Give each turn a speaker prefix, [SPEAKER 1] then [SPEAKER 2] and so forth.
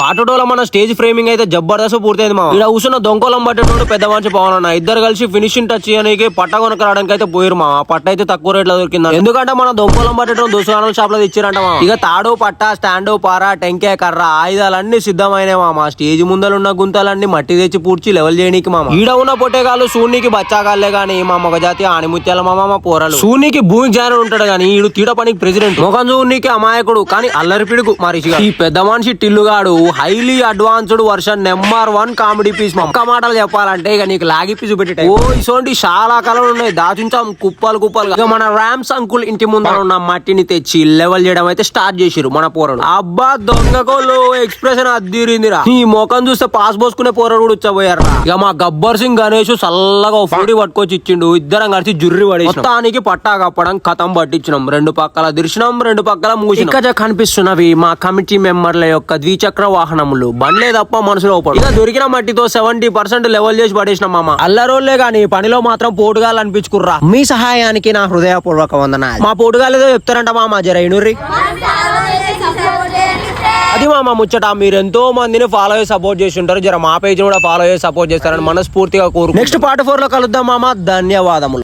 [SPEAKER 1] పాటోలో మన stage framing అయితే జబర్దస్త్ పూర్తయింది మా. ఇక్కడ కూర్చున్న దొంగలం పట్టేటోడు పెద్ద మనిషి పవన్ అన్న ఇద్దరు కలిసి ఫినిషింగ్ టచ్ చేయడానికి పట్ట కొనక రావడానికి అయితే పోయిరు మా. పట్ట అయితే తక్కువ రేట్ లో దొరికింది, ఎందుకంటే మన దొంగలం పట్టేటోడు దోసుగానల షాప్ లో ఇచ్చిరంట మా. ఇక తాడు పట్ట స్టాండ్ పార టెంకాయ కర్ర ఆయుధాలన్నీ సిద్ధమైనవి మామ. స్టేజ్ ముందలున్న గుంతలన్నీ మట్టి తెచ్చి పూడ్చి లెవెల్ చేయడానికి మామ. ఈడ ఉన్న పొట్టేగాళ్ళు సూనికి బచ్చాగాళ్లే గాని మా మగజాతి ఆణిముత్యాల మామ పోరాలు. సూనికి భూమి జాన ఉంటాడు గాని ఈడు తీడ పనికి ప్రెసిడెంట్. మొఖం సూనికి అమాయకుడు కానీ అల్లరి పిడుగు మరిషిగా. ఈ పెద్ద మనిషి టిల్లుగాడు highly advanced version number 1 comedy piece. ఒక్క మాటలు చెప్పాలంటే ఇక నీకు లాగి పీసు పెట్టే ఓ ఇసోంటి చాలా కళలు ఉన్నాయి, దాచుంచాం కుప్పలు కుప్పలుగా. ఇక మన ర్యామ్స్ అంకుల్ ఇంటి ముందర ఉన్న మట్టిని తెచ్చి లెవెల్ చేయడం అయితే స్టార్ట్ చేసిరు మన పోరడు. అబ్బా దొంగకోళ్ళు ఎక్స్ప్రెషన్ అద్దిరిందిరా. ఈ మొఖం చూస్తే పాస్ పోసుకునే పోరడు కూడా వచ్చపోయారా. ఇక మా గబ్బర్ సింగ్ గణేష్ చల్లగా ఫుడి పట్టుకొచ్చి ఇచ్చిండు. ఇద్దరం కలిసి జుర్రి పడి మొత్తానికి పట్టా కప్పడం కథం పట్టించినాం. రెండు పక్కల దిర్శనం, రెండు పక్కల మూసి. ఇక్కడ కనిపిస్తున్నవి మా కమిటీ మెంబర్ల యొక్క ద్విచక్ర వాహనములు. బండ్లే తప్ప మనసులో పడు. ఇక దొరికిన మట్టితో 70% లెవెల్ చేసి పడేసినాం మామ. అల్లరోళ్లే గాని పనిలో మాత్రం పోటుగాలు అనిపించుకుర్రా. మీ సహాయానికి నా హృదయపూర్వక వందనాలు. మా పోటుగాలు ఏదో చెప్తారంట మామ, జర ఇనుర్రి. అది మామ ముచ్చట. మీరు ఎంతో మందిని ఫాలో చేసి సపోర్ట్ చేసి ఉంటారు. జర మా పేజ్ కూడా ఫాలో చేసి సపోర్ట్ చేస్తారని మనస్ఫూర్తిగా కోరు. నెక్స్ట్ పార్ట్ 4 లో కలుద్దాం మామ. ధన్యవాదములు.